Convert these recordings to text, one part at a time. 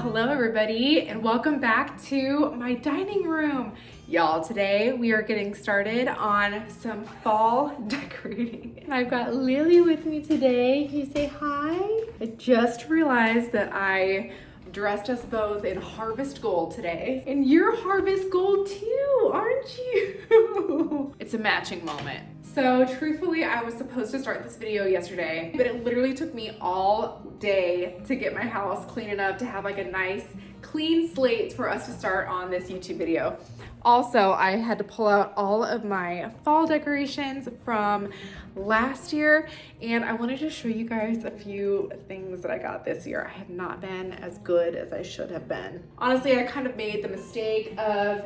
Hello everybody and welcome back to my dining room. Y'all, today we are getting started on some fall decorating. And I've got Lily with me today. Can you say hi? I just realized that I dressed us both in harvest gold today. And you're harvest gold too, aren't you? It's a matching moment. So truthfully, I was supposed to start this video yesterday, but it literally took me all day to get my house clean enough to have like a nice clean slate for us to start on this YouTube video. Also, I had to pull out all of my fall decorations from last year, and I wanted to show you guys a few things that I got this year. I have not been as good as I should have been. Honestly, I kind of made the mistake of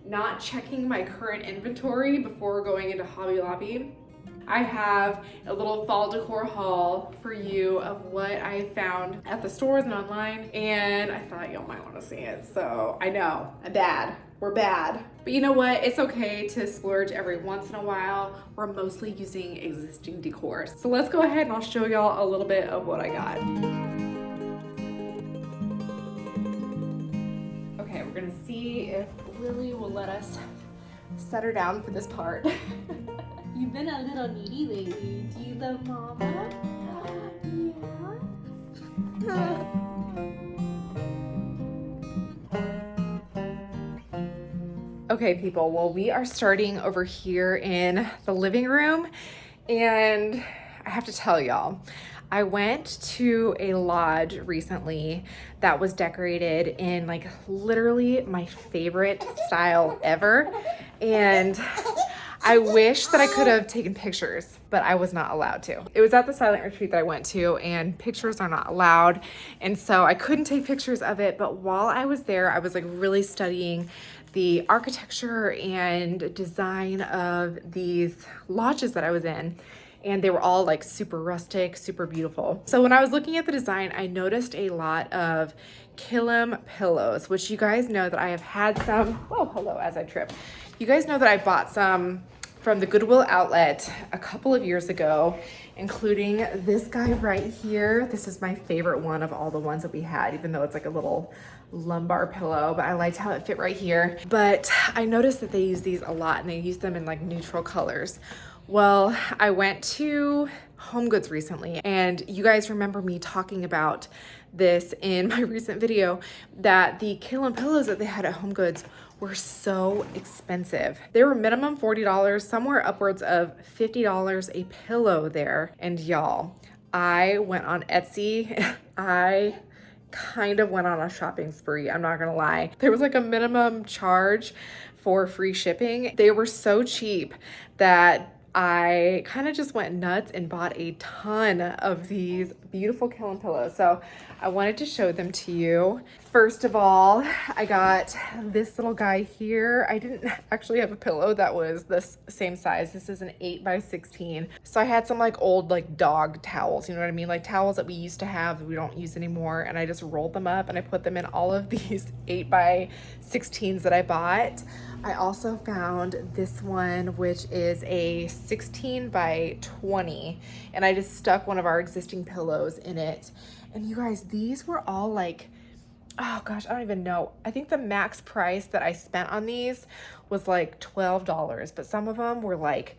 not checking my current inventory before going into Hobby Lobby. I have a little fall decor haul for you of what I found at the stores and online, and I thought y'all might want to see it. So I know, I'm bad. We're bad. But you know what? It's okay to splurge every once in a while. We're mostly using existing decor. So let's go ahead and I'll show y'all a little bit of what I got. Okay, we're gonna see if Lily will let us set her down for this part. You've been a little needy lately. Do you love Mama? Yeah. Okay, people, well, we are starting over here in the living room, and I have to tell y'all, I went to a lodge recently that was decorated in like literally my favorite style ever, and I wish that I could have taken pictures, but I was not allowed to. It was at the silent retreat that I went to, and pictures are not allowed, and so I couldn't take pictures of it. But while I was there, I was like really studying the architecture and design of these lodges that I was in, and they were all like super rustic, super beautiful. So when I was looking at the design, I noticed a lot of Killam pillows, which you guys know that I have had some. Oh, hello, as I trip. You guys know that I bought some from the Goodwill outlet a couple of years ago, including this guy right here. This is my favorite one of all the ones that we had, even though it's like a little lumbar pillow, but I liked how it fit right here. But I noticed that they use these a lot, and they use them in like neutral colors. Well, I went to Home Goods recently, and you guys remember me talking about this in my recent video, that the Killam pillows that they had at Home Goods were so expensive. They were minimum $40, somewhere upwards of $50 a pillow there. And y'all, I went on Etsy. I kind of went on a shopping spree, I'm not gonna lie. There was like a minimum charge for free shipping. They were so cheap that I kind of just went nuts and bought a ton of these beautiful Killam pillows. So I wanted to show them to you. First of all, I got this little guy here. I didn't actually have a pillow that was this same size. This is an 8x16. So I had some like old like dog towels, you know what I mean? Like towels that we used to have that we don't use anymore. And I just rolled them up and I put them in all of these 8x16s that I bought. I also found this one, which is a 16x20, and I just stuck one of our existing pillows in it. And you guys, these were all like, oh gosh, I don't even know. I think the max price that I spent on these was like $12, but some of them were like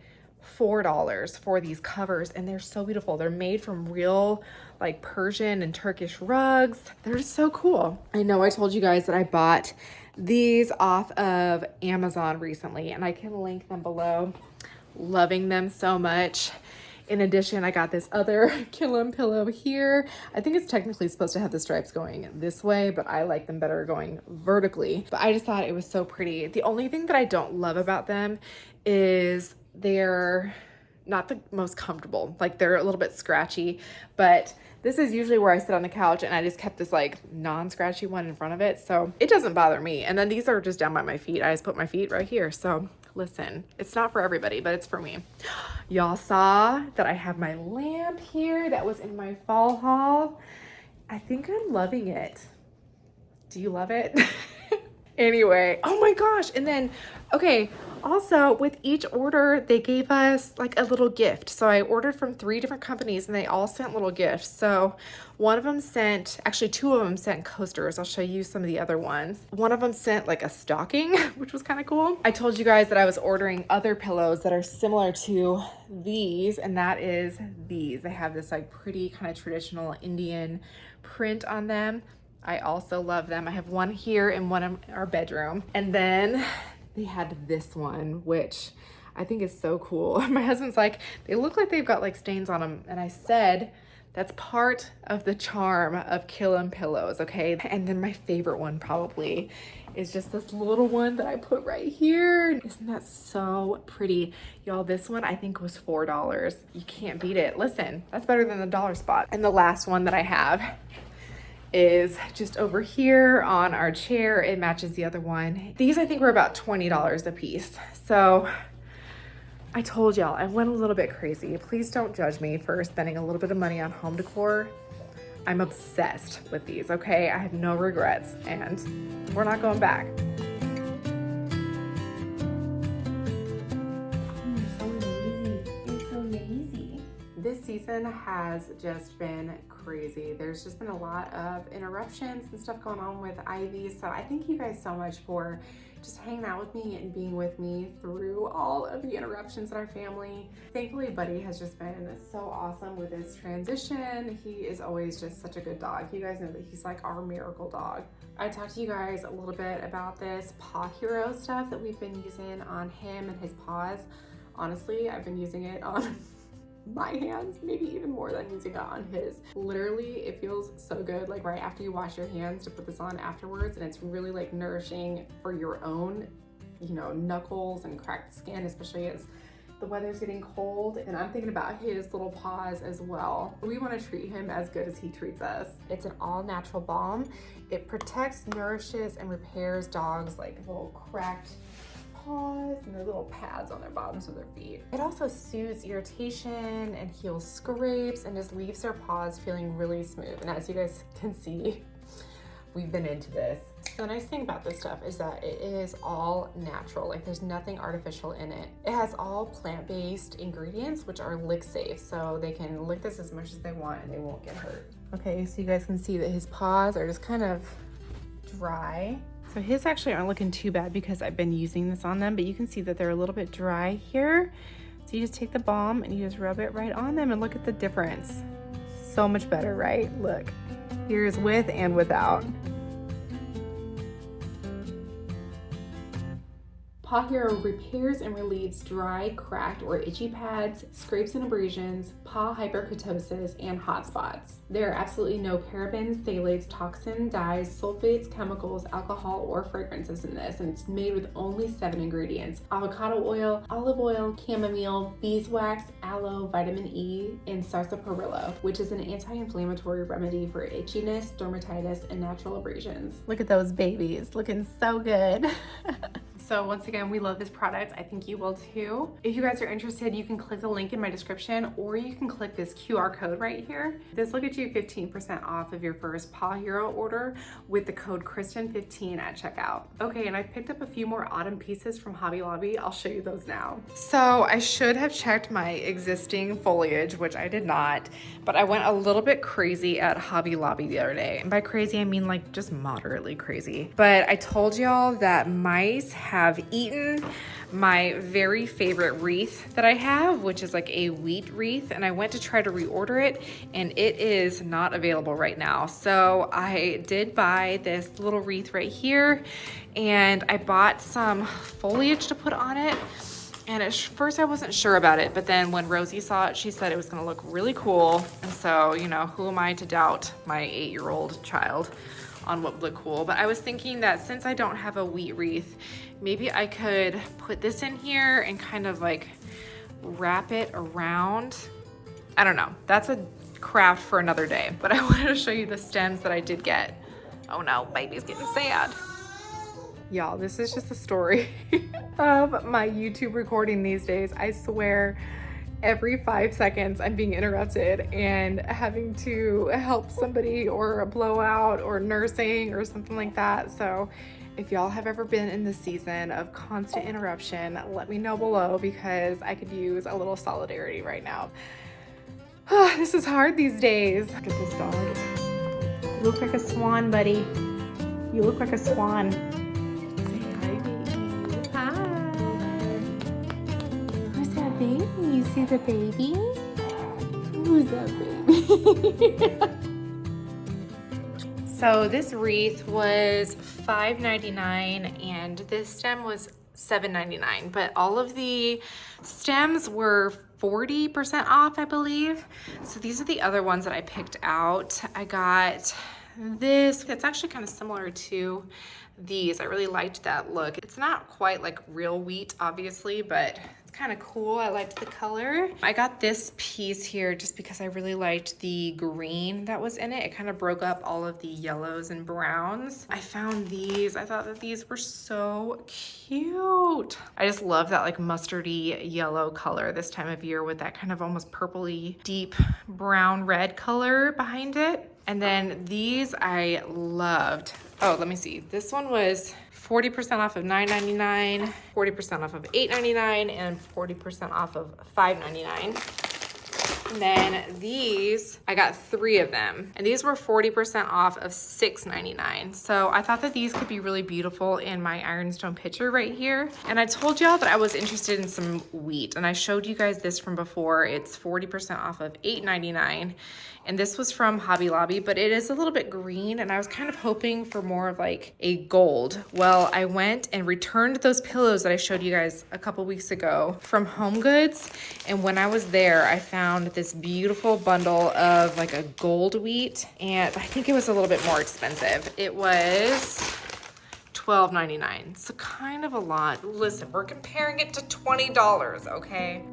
$4 for these covers, and they're so beautiful. They're made from real like Persian and Turkish rugs. They're just so cool. I know I told you guys that I bought these off of Amazon recently, and I can link them below. Loving them so much. In addition, I got this other Killam pillow here. I think it's technically supposed to have the stripes going this way, but I like them better going vertically. But I just thought it was so pretty. The only thing that I don't love about them is they're not the most comfortable. Like they're a little bit scratchy, but this is usually where I sit on the couch, and I just kept this like non-scratchy one in front of it, so it doesn't bother me. And then these are just down by my feet. I just put my feet right here. So listen, it's not for everybody, but it's for me. Y'all saw that I have my lamp here that was in my fall haul. I think I'm loving it. Do you love it? Anyway, oh my gosh. And then, okay, Also, with each order, they gave us like a little gift. So I ordered from 3 different companies and they all sent little gifts. So one of them sent, actually 2 of them sent coasters. I'll show you some of the other ones. One of them sent like a stocking, which was kind of cool. I told you guys that I was ordering other pillows that are similar to these, and that is these. They have this like pretty kind of traditional Indian print on them. I also love them. I have one here and one in our bedroom. And then they had this one, which I think is so cool. My husband's like, they look like they've got like stains on them. And I said, that's part of the charm of Killam pillows, okay? And then my favorite one probably is just this little one that I put right here. Isn't that so pretty? Y'all, this one I think was $4. You can't beat it. Listen, that's better than the dollar spot. And the last one that I have is just over here on our chair. It matches the other one. These I think were about $20 a piece. So I told y'all I went a little bit crazy. Please don't judge me for spending a little bit of money on home decor. I'm obsessed with these, okay? I have no regrets and we're not going back. This season has just been crazy. There's just been a lot of interruptions and stuff going on with Ivy. So I thank you guys so much for just hanging out with me and being with me through all of the interruptions in our family. Thankfully, Buddy has just been so awesome with his transition. He is always just such a good dog. You guys know that he's like our miracle dog. I talked to you guys a little bit about this Paw Hero stuff that we've been using on him and his paws. Honestly, I've been using it on my hands, maybe even more than using it on his. Literally, it feels so good, like right after you wash your hands, to put this on afterwards, and it's really like nourishing for your own, you know, knuckles and cracked skin, especially as the weather's getting cold. And I'm thinking about his little paws as well. We want to treat him as good as he treats us. It's an all natural balm. It protects, nourishes, and repairs dogs like little cracked paws and their little pads on their bottoms of their feet. It also soothes irritation and heals scrapes and just leaves their paws feeling really smooth. And as you guys can see, we've been into this. The nice thing about this stuff is that it is all natural. Like there's nothing artificial in it. It has all plant-based ingredients, which are lick safe. So they can lick this as much as they want and they won't get hurt. Okay, so you guys can see that his paws are just kind of dry. So his actually aren't looking too bad because I've been using this on them, but you can see that they're a little bit dry here. So you just take the balm and you just rub it right on them and look at the difference. So much better, right? Look, here's with and without. Paw Hero repairs and relieves dry, cracked, or itchy pads, scrapes and abrasions, paw hyperkeratosis, and hot spots. There are absolutely no parabens, phthalates, toxin, dyes, sulfates, chemicals, alcohol, or fragrances in this, and it's made with only 7 ingredients: avocado oil, olive oil, chamomile, beeswax, aloe, vitamin E, and sarsaparilla, which is an anti-inflammatory remedy for itchiness, dermatitis, and natural abrasions. Look at those babies, looking so good. So once again, we love this product. I think you will too. If you guys are interested, you can click the link in my description, or you can click this QR code right here. This will get you 15% off of your first Paw Hero order with the code Kristen15 at checkout. Okay, and I picked up a few more autumn pieces from Hobby Lobby. I'll show you those now. So I should have checked my existing foliage, which I did not, but I went a little bit crazy at Hobby Lobby the other day. And by crazy, I mean like just moderately crazy. But I told y'all that mice have eaten my very favorite wreath that I have, which is like a wheat wreath, and I went to try to reorder it and it is not available right now. So I did buy this little wreath right here, and I bought some foliage to put on it. And at first I wasn't sure about it, but then when Rosie saw it, she said it was gonna look really cool. And so, you know, who am I to doubt my 8-year-old child on what would look cool? But I was thinking that since I don't have a wheat wreath, maybe I could put this in here and kind of like wrap it around. I don't know, that's a craft for another day, but I wanted to show you the stems that I did get. Oh no, baby's getting sad. Y'all, this is just a story of my YouTube recording these days. I swear, Every 5 seconds I'm being interrupted and having to help somebody or a blowout or nursing or something like that. So if y'all have ever been in the season of constant interruption, let me know below because I could use a little solidarity right now. This is hard these days. Look at this dog. You look like a swan, buddy. You look like a swan. Say hi, baby. Hi. Who's that baby? You see the baby? Who's that baby? So this wreath was $5.99 and this stem was $7.99, but all of the stems were 40% off, I believe. So these are the other ones that I picked out. I got this. It's actually kind of similar to these. I really liked that look. It's not quite like real wheat, obviously, but it's kind of cool. I liked the color. I got this piece here just because I really liked the green that was in it. It kind of broke up all of the yellows and browns. I found these. I thought that these were so cute. I just love that like mustardy yellow color this time of year with that kind of almost purpley deep brown red color behind it. And then these I loved. Oh, let me see. This one was 40% off of $9.99, 40% off of $8.99, and 40% off of $5.99. And then these, I got 3 of them, and these were 40% off of $6.99. So I thought that these could be really beautiful in my ironstone pitcher right here. And I told y'all that I was interested in some wheat, and I showed you guys this from before. It's 40% off of $8.99. And this was from Hobby Lobby, but it is a little bit green, and I was kind of hoping for more of like a gold. Well, I went and returned those pillows that I showed you guys a couple weeks ago from Home Goods, and when I was there, I found this beautiful bundle of like a gold wheat, and I think it was a little bit more expensive. It was $12.99, so kind of a lot. Listen, we're comparing it to $20, okay?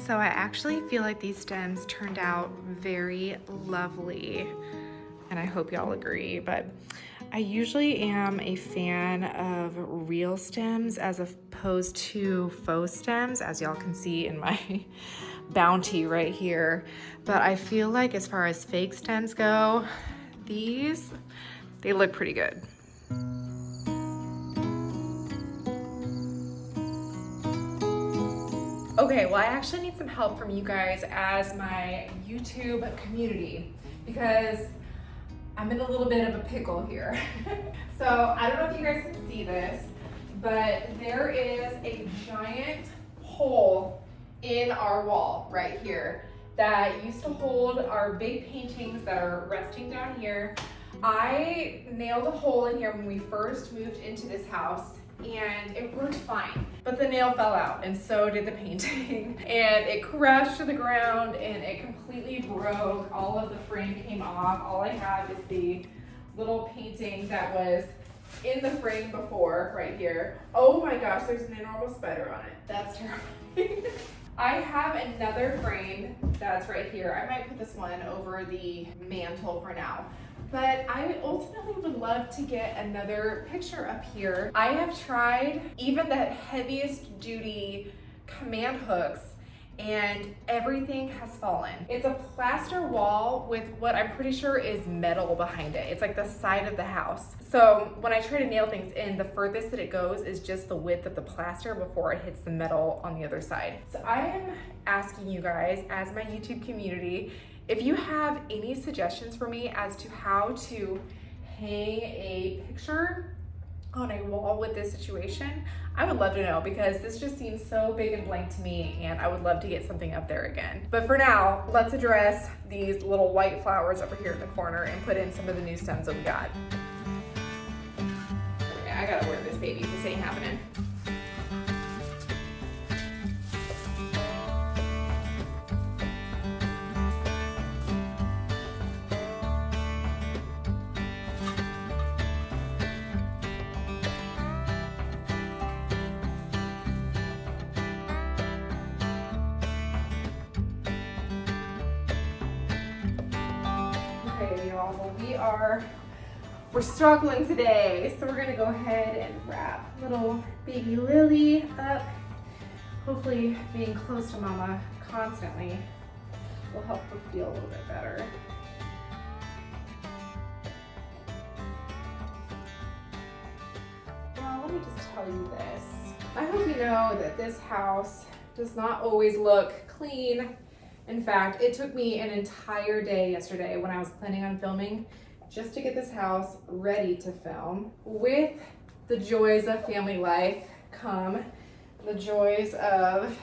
So I actually feel like these stems turned out very lovely, and I hope y'all agree, but I usually am a fan of real stems as opposed to faux stems, as y'all can see in my bounty right here. But I feel like as far as fake stems go, they look pretty good. Okay, well, I actually need some help from you guys as my YouTube community because I'm in a little bit of a pickle here. So I don't know if you guys can see this, but there is a giant hole in our wall right here that used to hold our big paintings that are resting down here. I nailed a hole in here when we first moved into this house, and it worked fine, but the nail fell out and so did the painting and it crashed to the ground and it completely broke. All of the frame came off. All I have is the little painting that was in the frame before right here. Oh my gosh, there's an enormous spider on it. That's terrifying. I have another frame that's right here. I might put this one over the mantle for now. But I ultimately would love to get another picture up here. I have tried even the heaviest duty command hooks and everything has fallen. It's a plaster wall with what I'm pretty sure is metal behind it. It's like the side of the house. So when I try to nail things in, the furthest that it goes is just the width of the plaster before it hits the metal on the other side. So I am asking you guys as my YouTube community, if you have any suggestions for me as to how to hang a picture on a wall with this situation, I would love to know because this just seems so big and blank to me and I would love to get something up there again. But for now, let's address these little white flowers over here in the corner and put in some of the new stems that we got. Okay, I gotta wear this baby, this ain't happening. Okay, y'all, well, we're struggling today. So we're gonna go ahead and wrap little baby Lily up. Hopefully being close to mama constantly will help her feel a little bit better. Well, let me just tell you this. I hope you know that this house does not always look clean. In fact, it took me an entire day yesterday when I was planning on filming just to get this house ready to film. With the joys of family life come the joys of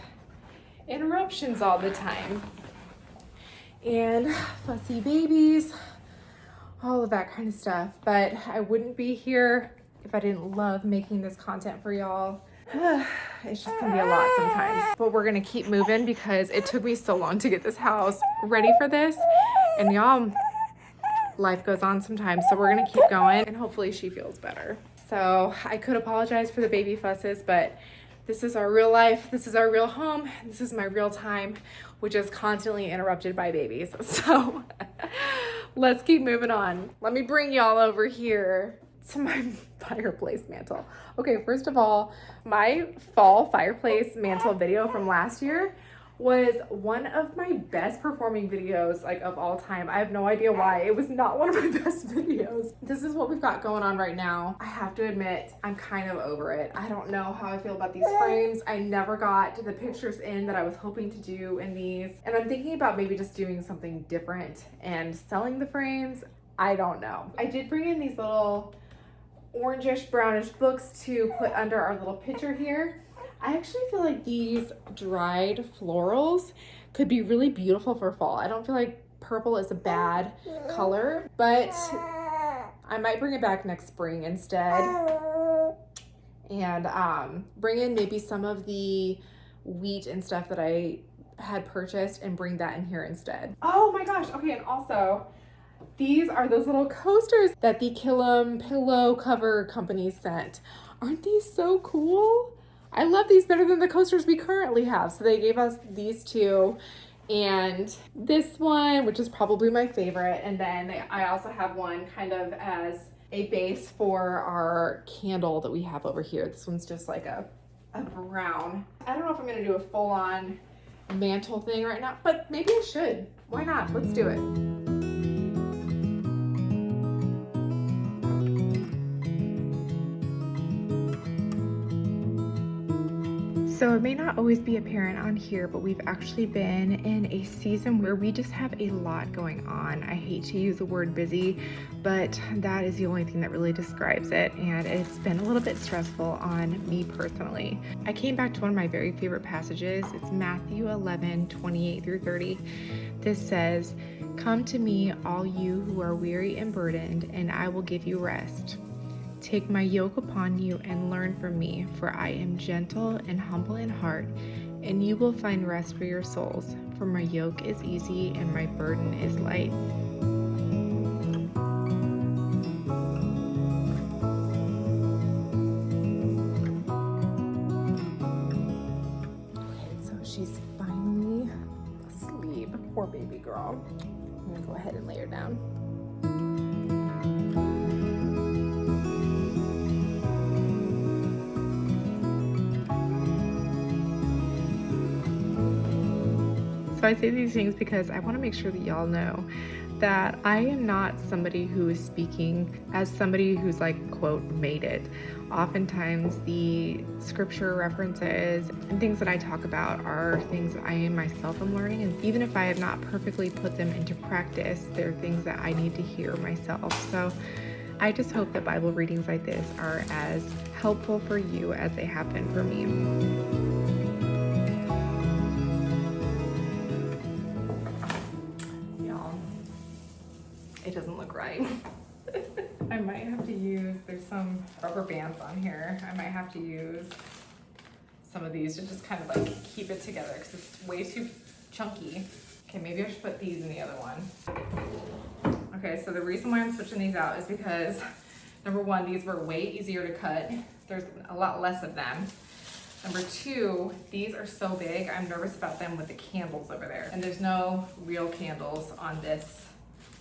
interruptions all the time. And fussy babies, all of that kind of stuff. But I wouldn't be here if I didn't love making this content for y'all. It's just gonna be a lot sometimes. But we're gonna keep moving because it took me so long to get this house ready for this. And y'all, life goes on sometimes. So we're gonna keep going and hopefully she feels better. So I could apologize for the baby fusses, but this is our real life. This is our real home. This is my real time, which is constantly interrupted by babies. So let's keep moving on. Let me bring y'all over here to my fireplace mantle. Okay, first of all, my fall fireplace mantle video from last year was one of my best performing videos like of all time. I have no idea why. It was not one of my best videos. This is what we've got going on right now. I have to admit, I'm kind of over it. I don't know how I feel about these frames. I never got the pictures in that I was hoping to do in these. And I'm thinking about maybe just doing something different and selling the frames. I don't know. I did bring in these little orangish brownish books to put under our little picture here. I actually feel like these dried florals could be really beautiful for fall. I don't feel like purple is a bad color, but I might bring it back next spring instead and bring in maybe some of the wheat and stuff that I had purchased and bring that in here instead. Oh my gosh, okay, and also these are those little coasters that the Killam pillow cover company sent. Aren't these so cool? I love these better than the coasters we currently have. So they gave us these two and this one, which is probably my favorite. And then I also have one kind of as a base for our candle that we have over here. This one's just like a brown. I don't know if I'm gonna do a full-on mantle thing right now, but maybe I should. Why not? Let's do it. So it may not always be apparent on here, but we've actually been in a season where we just have a lot going on. I hate to use the word busy, but that is the only thing that really describes it. And it's been a little bit stressful on me personally. I came back to one of my very favorite passages. It's Matthew 11:28-30. This says, "Come to me, all you who are weary and burdened, and I will give you rest. Take my yoke upon you and learn from me, for I am gentle and humble in heart, and you will find rest for your souls. For my yoke is easy and my burden is light." Okay, so she's finally asleep. Poor baby girl. I'm gonna go ahead and lay her down. So I say these things because I want to make sure that y'all know that I am not somebody who is speaking as somebody who's like, quote, made it. Oftentimes the scripture references and things that I talk about are things that I myself am learning. And even if I have not perfectly put them into practice, they're things that I need to hear myself. So I just hope that Bible readings like this are as helpful for you as they have been for me. It doesn't look right. I might have to use, there's some rubber bands on here. I might have to use some of these to just kind of like keep it together because it's way too chunky. Okay, maybe I should put these in the other one. Okay, so the reason why I'm switching these out is because number one, these were way easier to cut. There's a lot less of them. Number two, these are so big, I'm nervous about them with the candles over there. And there's no real candles on this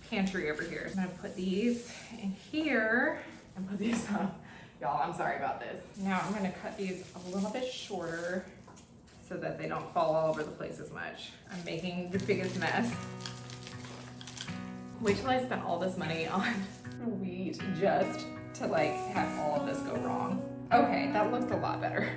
pantry over here. I'm gonna put these in here and put these up. Y'all, I'm sorry about this. Now I'm gonna cut these a little bit shorter so that they don't fall all over the place as much. I'm making the biggest mess. Wait till I spend all this money on wheat just to like have all of this go wrong. Okay, that looks a lot better.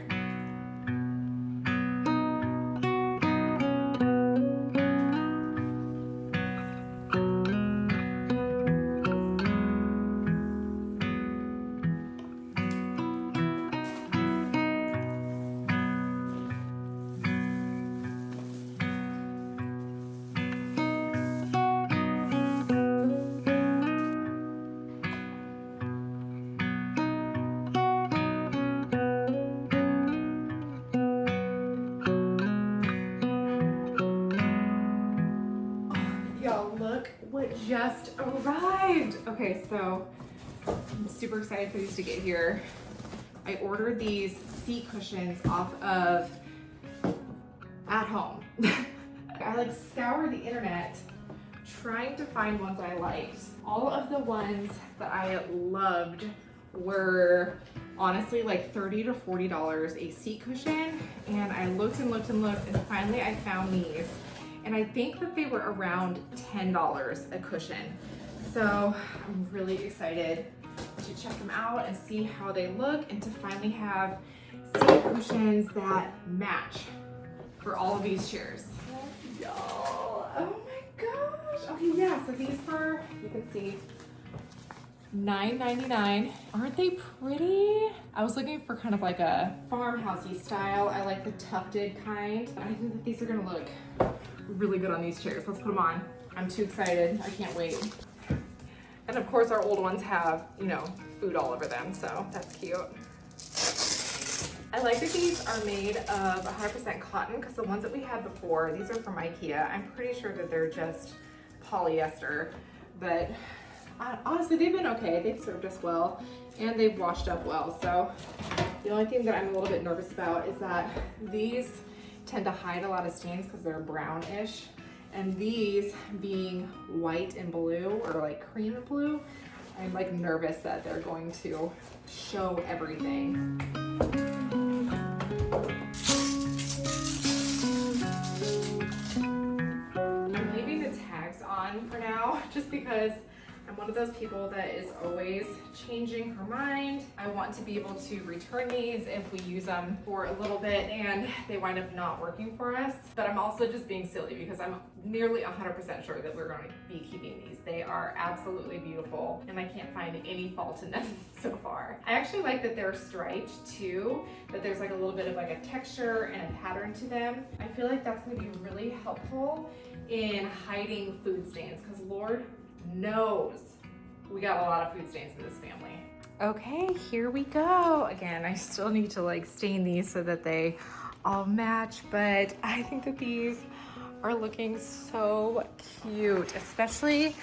Y'all, look what just arrived. Okay, so I'm super excited for these to get here. I ordered these seat cushions off of At Home. I like scoured the internet trying to find ones I liked. All of the ones that I loved were honestly like $30 to $40 a seat cushion, and I looked and looked and looked, and finally I found these. And I think that they were around $10 a cushion. So I'm really excited to check them out and see how they look, and to finally have seat cushions that match for all of these chairs. Y'all, oh my gosh. Okay, yeah, so these were, you can see, $9.99. Aren't they pretty? I was looking for kind of like a farmhousey style. I like the tufted kind. I think that these are gonna look really good on these chairs. Let's put them on. I'm too excited. I can't wait. And of course our old ones have, you know, food all over them, so that's cute. I like that these are made of 100% cotton, because the ones that we had before, these are from IKEA. I'm pretty sure that they're just polyester, but honestly, they've been okay. They've served us well, and they've washed up well. So the only thing that I'm a little bit nervous about is that these tend to hide a lot of stains because they're brownish, and these being white and blue, or like cream and blue, I'm like nervous that they're going to show everything. I'm leaving the tags on for now, just because I'm one of those people that is always changing her mind. I want to be able to return these if we use them for a little bit and they wind up not working for us. But I'm also just being silly because I'm nearly 100% sure that we're going to be keeping these. They are absolutely beautiful, and I can't find any fault in them so far. I actually like that they're striped too, that there's like a little bit of like a texture and a pattern to them. I feel like that's going to be really helpful in hiding food stains, because Lord knows we got a lot of food stains in this family. Okay, here we go. Again, I still need to like stain these so that they all match, but I think that these are looking so cute, especially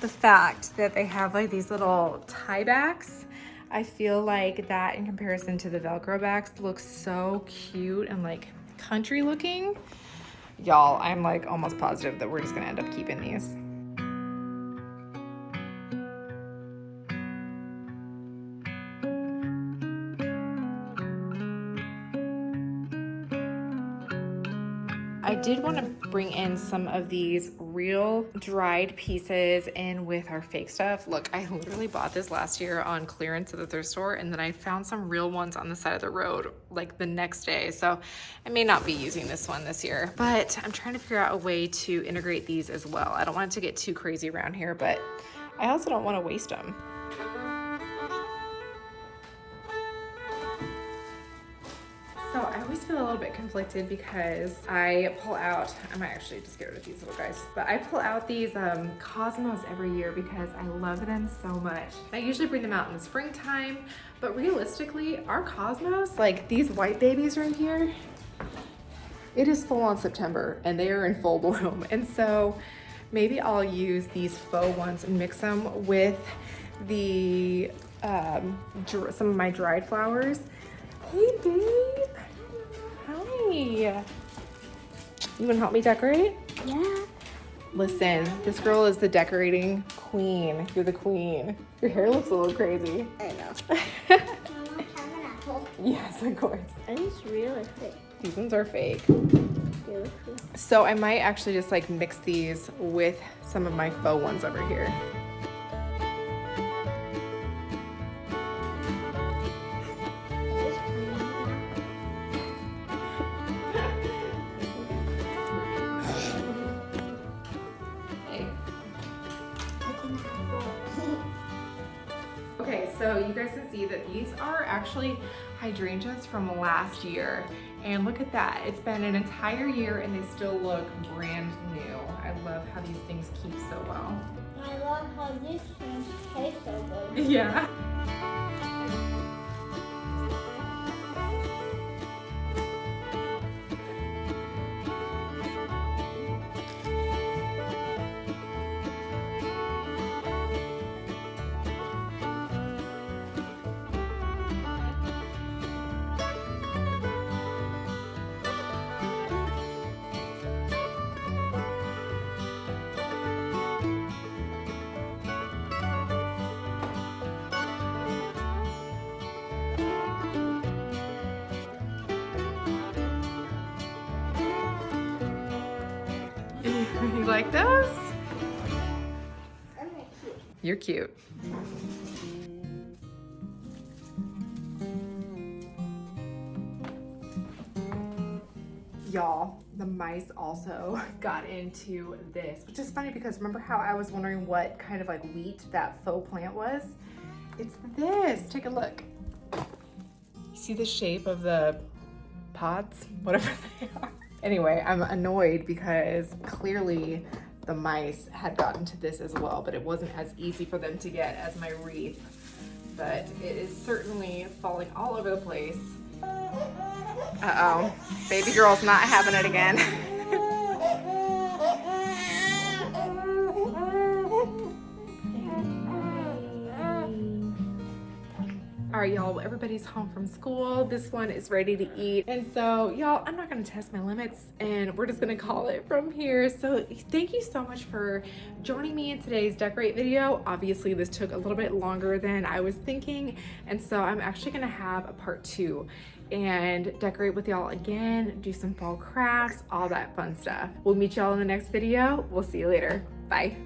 the fact that they have like these little tie backs. I feel like that in comparison to the Velcro backs looks so cute and like country looking. Y'all, I'm like almost positive that we're just gonna end up keeping these. I did want to bring in some of these real dried pieces in with our fake stuff. Look, I literally bought this last year on clearance at the thrift store, and then I found some real ones on the side of the road like the next day. So I may not be using this one this year, but I'm trying to figure out a way to integrate these as well. I don't want it to get too crazy around here, but I also don't want to waste them. So I always feel a little bit conflicted because I pull out, I might actually just get rid of these little guys, but I pull out these Cosmos every year because I love them so much. I usually bring them out in the springtime, but realistically, our Cosmos, like these white babies right here, it is full on September and they are in full bloom. And so maybe I'll use these faux ones and mix them with the some of my dried flowers. Hey babe, hi. You wanna help me decorate? Yeah. Listen, this girl is the decorating queen. You're the queen. Your hair looks a little crazy. I know. Mama, have an apple. Yes, of course. And it's really thick. These ones are fake. Really cool. So I might actually just like mix these with some of my faux ones over here. Okay, so you guys can see that these are actually hydrangeas from last year. And look at that, it's been an entire year and they still look brand new. I love how these things keep so well. I love how this thing tastes so good. Yeah. You like those? I'm not cute. You're cute. Y'all, the mice also got into this, which is funny because remember how I was wondering what kind of like wheat that faux plant was? It's this. Take a look. You see the shape of the pods? Whatever they are. Anyway, I'm annoyed because clearly the mice had gotten to this as well, but it wasn't as easy for them to get as my wreath. But it is certainly falling all over the place. Uh-oh, baby girl's not having it again. All right, y'all, everybody's home from school. This one is ready to eat. And so, y'all, I'm not gonna test my limits and we're just gonna call it from here. So thank you so much for joining me in today's decorate video. Obviously, this took a little bit longer than I was thinking. And so I'm actually gonna have a part 2 and decorate with y'all again, do some fall crafts, all that fun stuff. We'll meet y'all in the next video. We'll see you later. Bye.